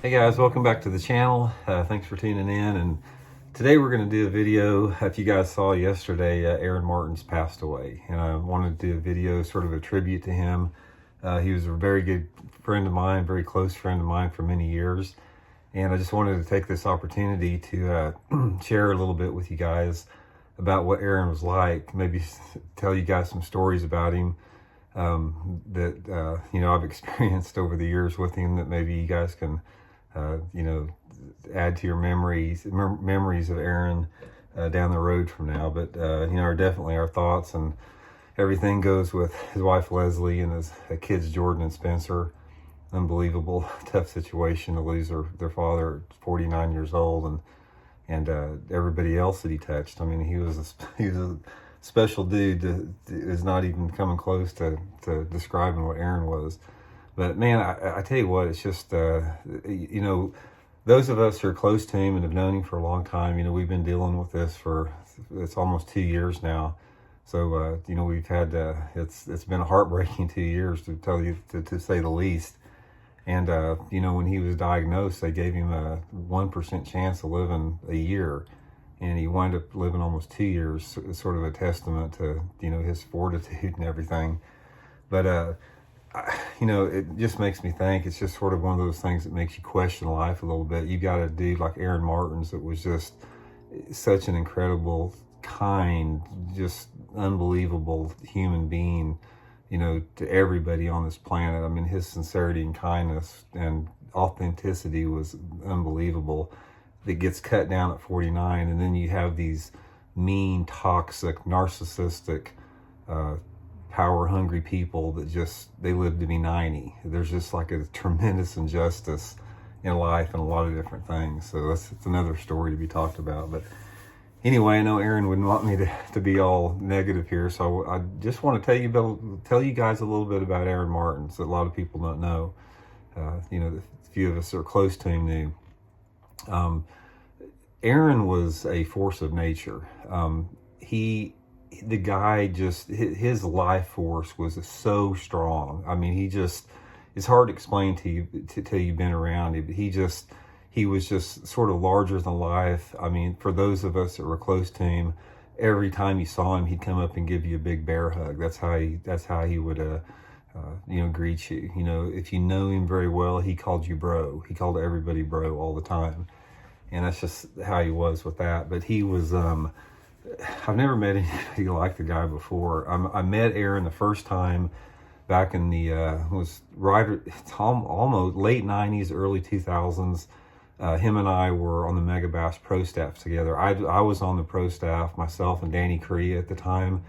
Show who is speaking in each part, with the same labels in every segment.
Speaker 1: Hey guys, welcome back to the channel. Thanks for tuning in. And today we're going to do a video. If you guys saw yesterday, Aaron Martens passed away, and I wanted to do a video, sort of a tribute to him. He was a very good friend of mine, very close friend of mine for many years, and I just wanted to take this opportunity to share a little bit with you guys about what Aaron was like. Maybe tell you guys some stories about him that I've experienced over the years with him, that maybe you guys can add to your memories of Aaron down the road from now. But are definitely our thoughts, and everything goes with his wife Leslie and his kids Jordan and Spencer. Unbelievable, tough situation to lose their father at 49 years old, and everybody else that he touched. I mean, he was a special dude. Is not even coming close to describing what Aaron was. But man, I tell you what, it's just, those of us who are close to him and have known him for a long time, we've been dealing with this it's almost 2 years now. So, we've had, it's been a heartbreaking 2 years, to tell you, to say the least. And, when he was diagnosed, they gave him a 1% chance of living a year. And he wound up living almost 2 years. It's sort of a testament to, his fortitude and everything. But, it just makes me think. It's just sort of one of those things that makes you question life a little bit. You got a dude like Aaron Martens that was just such an incredible, kind, just unbelievable human being, to everybody on this planet. I mean, his sincerity and kindness and authenticity was unbelievable. That gets cut down at 49, and then you have these mean, toxic, narcissistic, power-hungry people that they live to be 90. There's just like a tremendous injustice in life and a lot of different things. So it's another story to be talked about. But anyway, I know Aaron wouldn't want me to be all negative here, so I just want to tell you guys a little bit about Aaron Martens that a lot of people don't know. The few of us that are close to him knew. Aaron was a force of nature. The guy, just his life force was so strong. I mean, it's hard to explain to you till you've been around him. He was just sort of larger than life. I mean, for those of us that were close to him, every time you saw him, he'd come up and give you a big bear hug. That's how he would greet you. If you know him very well, he called you bro. He called everybody bro all the time. And that's just how he was with that. But he was, I've never met anybody like the guy before. I met Aaron the first time back in it's almost late 90s, early 2000s. Him and I were on the Megabass Pro staff together. I was on the pro staff, myself and Danny Korea at the time.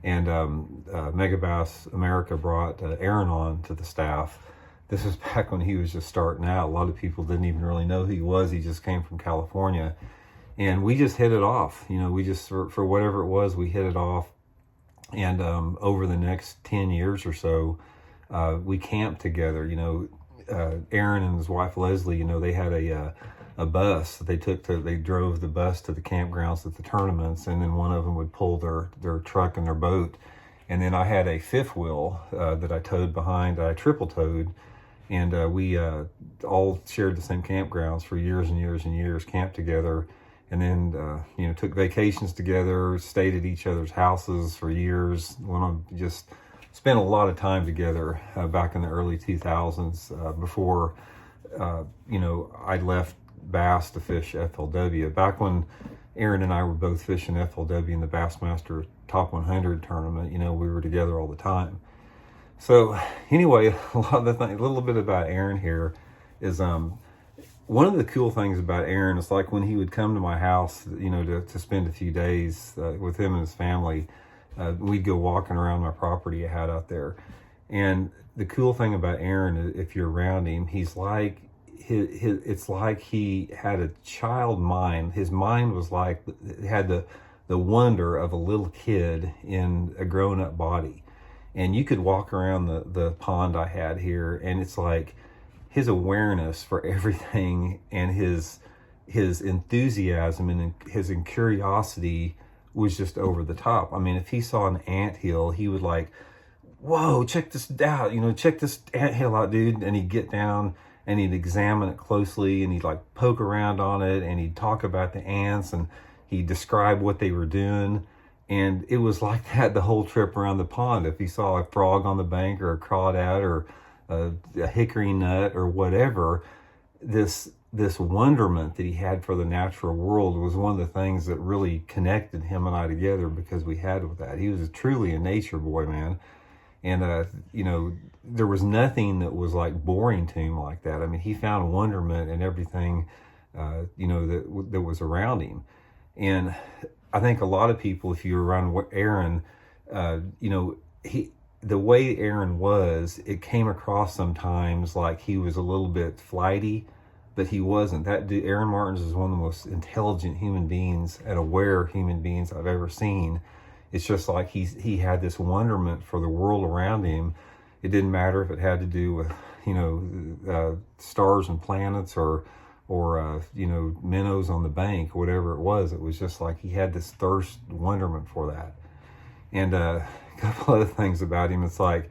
Speaker 1: And Megabass America brought Aaron on to the staff. This was back when he was just starting out. A lot of people didn't even really know who he was. He just came from California. And we just hit it off. We just, for whatever it was, we hit it off. And over the next 10 years or so, we camped together. Aaron and his wife Leslie, they had a bus that they drove the bus to the campgrounds at the tournaments, and then one of them would pull their truck and their boat. And then I had a fifth wheel that I towed behind, I triple towed. And we all shared the same campgrounds for years and years and years, camped together. And then, took vacations together, stayed at each other's houses for years. Just spent a lot of time together back in the early 2000s before, I left bass to fish FLW. Back when Aaron and I were both fishing FLW in the Bassmaster Top 100 tournament, we were together all the time. So anyway, a little bit about Aaron here is, one of the cool things about Aaron is, like, when he would come to my house, to spend a few days with him and his family, we'd go walking around my property I had out there. And the cool thing about Aaron, if you're around him, he's like, it's like he had a child mind. His mind was like, had the wonder of a little kid in a grown-up body. And you could walk around the pond I had here, and it's like, his awareness for everything and his enthusiasm and his curiosity was just over the top. I mean, if he saw an anthill, he would like, whoa, check this out, check this anthill out, dude. And he'd get down and he'd examine it closely, and he'd like poke around on it, and he'd talk about the ants, and he'd describe what they were doing. And it was like that the whole trip around the pond. If he saw a frog on the bank or a crawdad or a hickory nut or whatever, this wonderment that he had for the natural world was one of the things that really connected him and I together, because we had with that. He was truly a nature boy, man. And, you know, there was nothing that was like boring to him like that. I mean, he found wonderment in everything, you know, that was around him. And I think a lot of people, if you're around Aaron, you know, the way Aaron was, it came across sometimes like he was a little bit flighty, but he wasn't. Aaron Martens is one of the most intelligent human beings and aware human beings I've ever seen. It's just like he had this wonderment for the world around him. It didn't matter if it had to do with, you know, stars and planets or you know, minnows on the bank, whatever it was. It was just like he had this thirst, wonderment for that. And a couple other things about him. It's like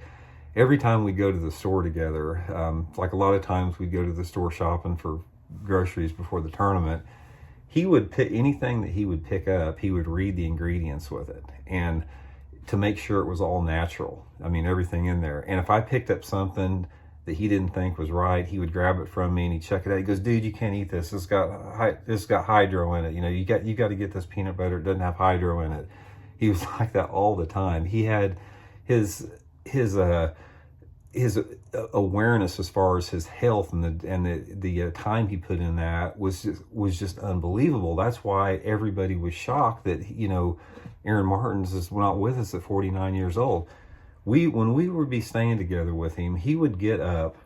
Speaker 1: every time we go to the store together, like a lot of times we'd go to the store shopping for groceries before the tournament. He would pick anything that he would pick up, he would read the ingredients with it, and to make sure it was all natural. I mean, everything in there. And if I picked up something that he didn't think was right, he would grab it from me and he'd check it out. He goes, "Dude, you can't eat this. This got hydro in it. You know, you got to get this peanut butter. It doesn't have hydro in it." He was like that all the time. He had his awareness as far as his health and the time he put in that was just unbelievable. That's why everybody was shocked that, you know, Aaron Martens is not with us at 49 years old. When we would be staying together with him, he would get up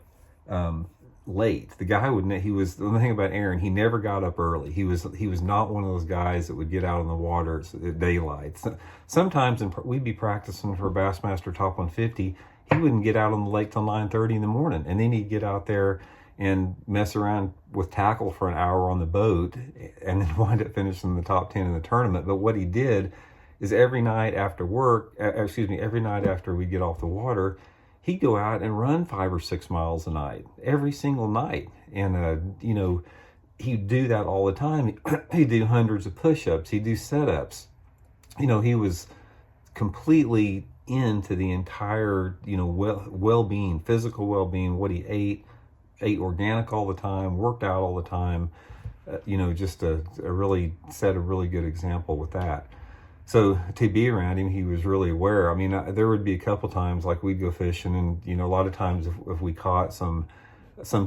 Speaker 1: late. The only thing about Aaron, he never got up early. He was not one of those guys that would get out in the water at daylight. Sometimes we'd be practicing for Bassmaster Top 150. He wouldn't get out on the lake till 9:30 in the morning, and then he'd get out there and mess around with tackle for an hour on the boat, and then wind up finishing in the top 10 in the tournament. But what he did is every night after we get off the water, he'd go out and run 5 or 6 miles a night, every single night. And, you know, he'd do that all the time. He'd do hundreds of push-ups. He'd do set-ups. You know, he was completely into the entire, you know, well-being, physical well-being, what he ate organic all the time, worked out all the time, you know, just set a really good example with that. So to be around him, he was really aware. I mean, there would be a couple times like we'd go fishing, and, you know, a lot of times if we caught some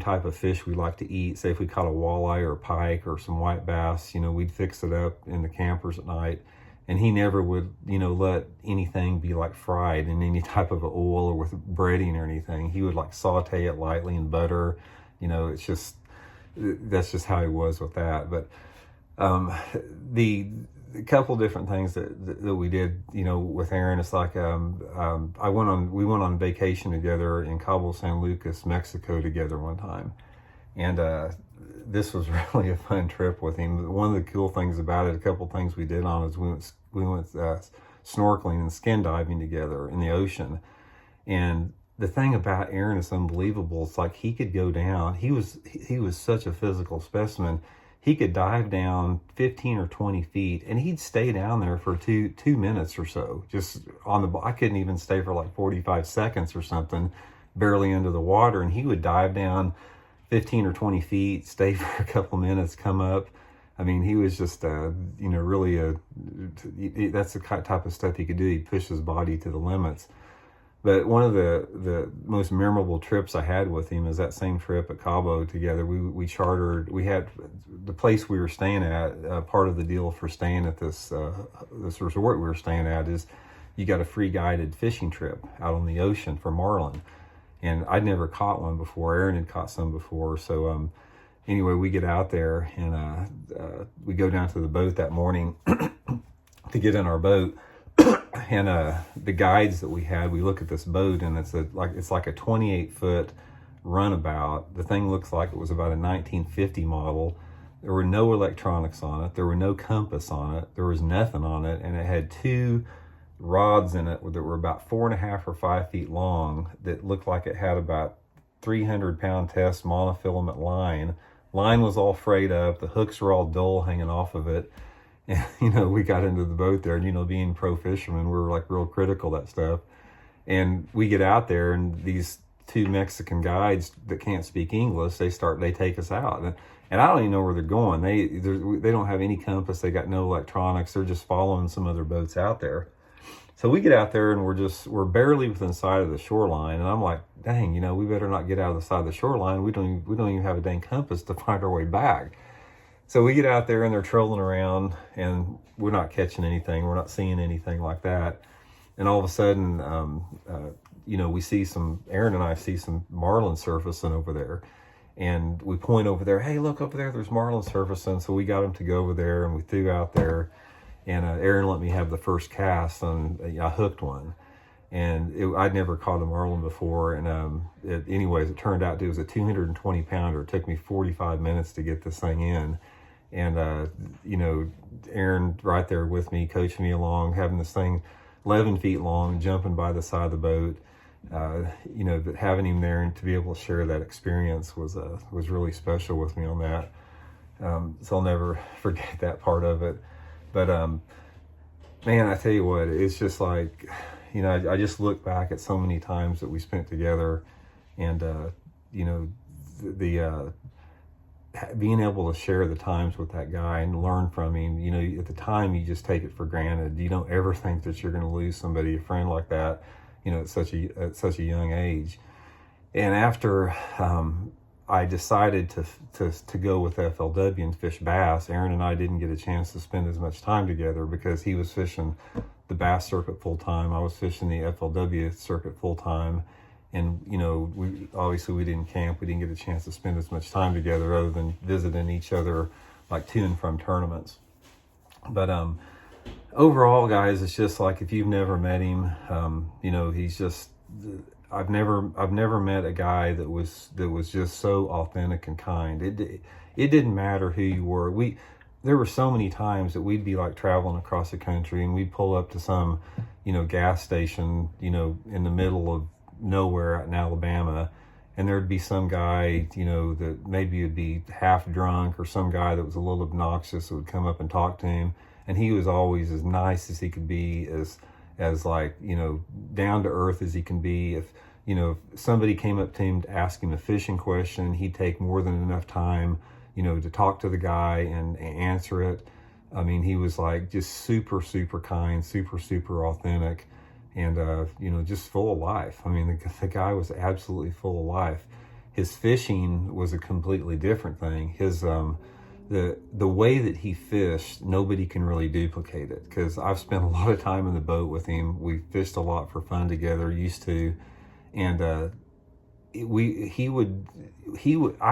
Speaker 1: type of fish we like to eat, say if we caught a walleye or a pike or some white bass, you know, we'd fix it up in the campers at night. And he never would, you know, let anything be like fried in any type of oil or with breading or anything. He would like saute it lightly in butter. You know, that's just how he was with that. But the couple different things that we did, you know, with Aaron, it's like we went on vacation together in Cabo, San Lucas, Mexico together one time. And this was really a fun trip with him. One of the cool things about it, a couple things we did on, is we went snorkeling and skin diving together in the ocean. And the thing about Aaron is unbelievable. It's like he could go down. He was such a physical specimen. He could dive down 15 or 20 feet, and he'd stay down there for two minutes or so. Just I couldn't even stay for like 45 seconds or something, barely under the water. And he would dive down 15 or 20 feet, stay for a couple minutes, come up. I mean, he was just, you know, really that's the type of stuff he could do. He'd push his body to the limits. But one of the most memorable trips I had with him is that same trip at Cabo together. We had the place we were staying at, part of the deal for staying at this resort we were staying at is you got a free guided fishing trip out on the ocean for marlin. And I'd never caught one before. Aaron had caught some before. So anyway, we get out there and we go down to the boat that morning to get in our boat. And the guides that we had, we look at this boat, and it's like a 28-foot runabout. The thing looks like it was about a 1950 model. There were no electronics on it. There were no compass on it. There was nothing on it. And it had 2 rods in it that were about 4.5 or 5 feet long that looked like it had about 300-pound test monofilament line. Line was all frayed up. The hooks were all dull hanging off of it. And, we got into the boat there, and, being pro fishermen, we were like real critical of that stuff. And we get out there, and these two Mexican guides that can't speak English, they take us out. And I don't even know where they're going. They don't have any compass. They got no electronics. They're just following some other boats out there. So we get out there, and we're barely within sight of the shoreline. And I'm like, dang, we better not get out of the side of the shoreline. We don't even have a dang compass to find our way back. So we get out there, and they're trolling around, and we're not catching anything. We're not seeing anything like that. And all of a sudden, Aaron and I see some marlin surfacing over there. And we point over there, hey, look over there's marlin surfacing. So we got them to go over there, and we threw out there. And Aaron let me have the first cast, and I hooked one. And I'd never caught a marlin before. And it turned out it was a 220 pounder. It took me 45 minutes to get this thing in. And, Aaron right there with me, coaching me along, having this thing 11 feet long, jumping by the side of the boat. Having him there and to be able to share that experience was really special with me on that. So I'll never forget that part of it. But, man, I tell you what, it's just like, I just look back at so many times that we spent together, and, being able to share the times with that guy and learn from him. At the time, you just take it for granted. You don't ever think that you're going to lose somebody, a friend like that, at such a young age. And after I decided to go with FLW and fish bass, Aaron and I didn't get a chance to spend as much time together because he was fishing the bass circuit full time. I was fishing the FLW circuit full time. And, we didn't camp. We didn't get a chance to spend as much time together other than visiting each other, like to and from tournaments. But overall, guys, it's just like, if you've never met him, he's just, I've never met a guy that was just so authentic and kind. It didn't matter who you were. There were so many times that we'd be like traveling across the country, and we'd pull up to some, gas station, in the middle of nowhere out in Alabama, and there'd be some guy, that maybe would be half drunk, or some guy that was a little obnoxious that would come up and talk to him, and he was always as nice as he could be, as like, down to earth as he can be. If somebody came up to him to ask him a fishing question, he'd take more than enough time, to talk to the guy and answer it. I mean, he was like just super, super kind, super, super authentic. And, just full of life. I mean, the guy was absolutely full of life. His fishing was a completely different thing. His, the way that he fished, nobody can really duplicate it, because I've spent a lot of time in the boat with him. We fished a lot for fun together, used to. And, I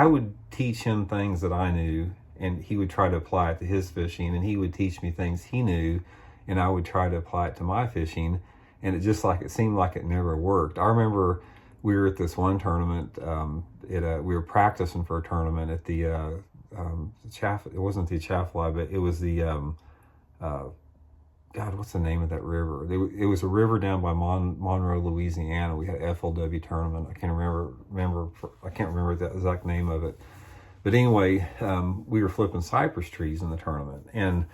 Speaker 1: would teach him things that I knew, and he would try to apply it to his fishing, and he would teach me things he knew, and I would try to apply it to my fishing. And it seemed like it never worked. I remember we were at this one tournament. We were practicing for a tournament at the it wasn't the Chaffly, but it was the God, what's the name of that river? It was a river down by Monroe, Louisiana. We had an FLW tournament. I can't remember the exact name of it. But anyway, we were flipping cypress trees in the tournament, and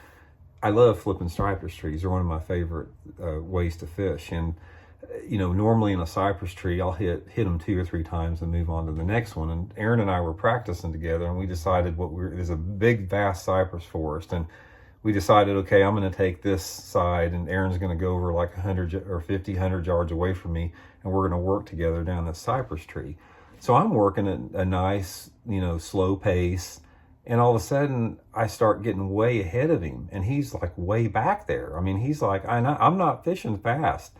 Speaker 1: I love flipping cypress trees. They're one of my favorite ways to fish. And, normally in a cypress tree, I'll hit them 2 or 3 times and move on to the next one. And Aaron and I were practicing together, and we decided there's a big, vast cypress forest. And we decided, okay, I'm going to take this side, and Aaron's going to go over like 100 or 50, 100 yards away from me, and we're going to work together down this cypress tree. So I'm working at a nice, slow pace. And all of a sudden, I start getting way ahead of him, and he's like way back there. I mean, he's like, I'm not fishing fast.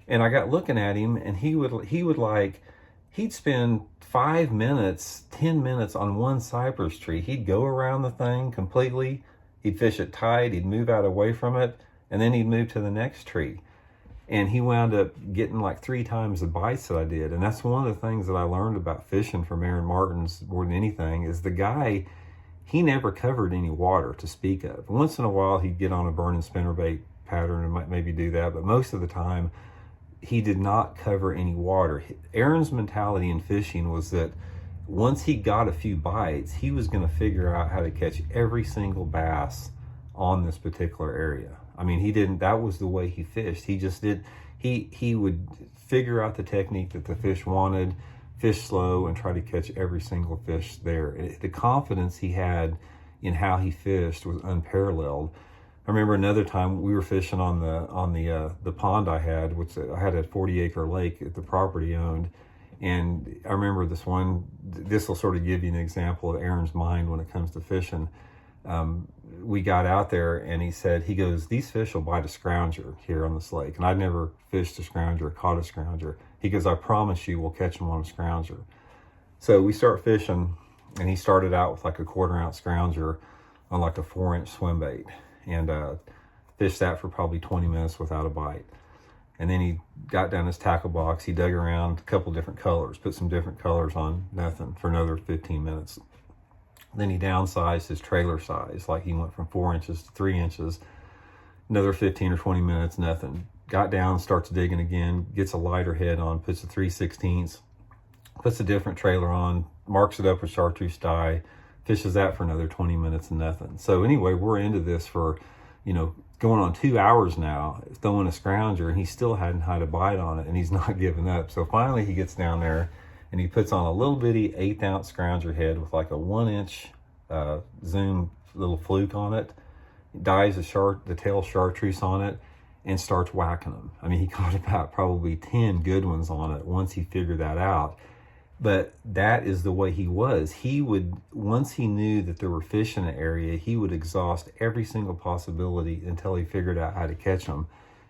Speaker 1: And I got looking at him, and he'd spend 5 minutes, 10 minutes on one cypress tree. He'd go around the thing completely. He'd fish it tight. He'd move out away from it, and then he'd move to the next tree. And he wound up getting like 3 times the bites that I did. And that's one of the things that I learned about fishing from Aaron Martens more than anything, is the guy, he never covered any water to speak of. Once in a while, he'd get on a burning spinnerbait pattern and might maybe do that. But most of the time, he did not cover any water. Aaron's mentality in fishing was that once he got a few bites, he was going to figure out how to catch every single bass on this particular area. I mean, he didn't, that was the way he fished. He just did, he would figure out the technique that the fish wanted, fish slow, and try to catch every single fish there. The confidence he had in how he fished was unparalleled. I remember another time we were fishing on the pond I had, which I had a 40-acre lake at the property owned. And I remember this will sort of give you an example of Aaron's mind when it comes to fishing. We got out there and he goes, these fish will bite a scrounger here on this lake. And I'd never fished a scrounger, caught a scrounger. He goes, I promise you we'll catch them on a scrounger. So we start fishing, and he started out with like a 1/4 ounce scrounger on like a 4-inch swim bait, and fished that for probably 20 minutes without a bite. And then he got down his tackle box, he dug around a couple different colors, put some different colors on, nothing, for another 15 minutes. Then he downsized his trailer size, like he went from 4 inches to 3 inches, another 15 or 20 minutes, nothing. Got down, starts digging again, gets a lighter head on, puts a 3/16, puts a different trailer on, marks it up with chartreuse dye, fishes that for another 20 minutes and nothing. So anyway, we're into this for, going on 2 hours now, throwing a scrounger, and he still hadn't had a bite on it, and he's not giving up. So finally he gets down there and he puts on a little bitty 1/8 ounce scrounger head with like a 1-inch zoom little fluke on it, dyes the tail chartreuse on it, and starts whacking them. I mean, he caught about probably 10 good ones on it once he figured that out. But that is the way he was. He would, once he knew that there were fish in the area, he would exhaust every single possibility until he figured out how to catch them.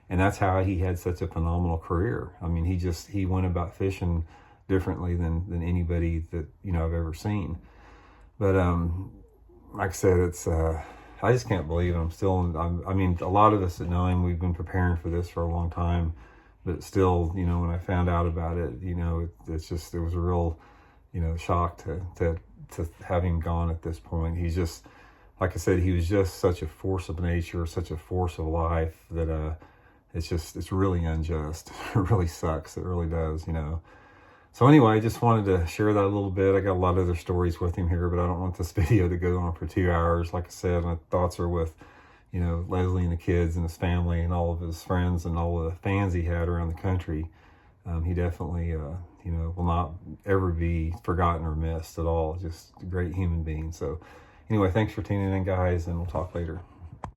Speaker 1: And that's how he had such a phenomenal career. I mean, he went about fishing differently than anybody that, I've ever seen. But like I said, it's I just can't believe it. I mean, a lot of us that know him, we've been preparing for this for a long time. But still, when I found out about it, it was a real, shock to have him gone at this point. He's just, like I said, he was just such a force of nature, such a force of life that it's really unjust. It really sucks. It really does, So anyway, I just wanted to share that a little bit. I got a lot of other stories with him here, but I don't want this video to go on for 2 hours. Like I said, my thoughts are with Leslie and the kids and his family and all of his friends and all the fans he had around the country. He definitely, will not ever be forgotten or missed at all. Just a great human being. So anyway, thanks for tuning in, guys, and we'll talk later.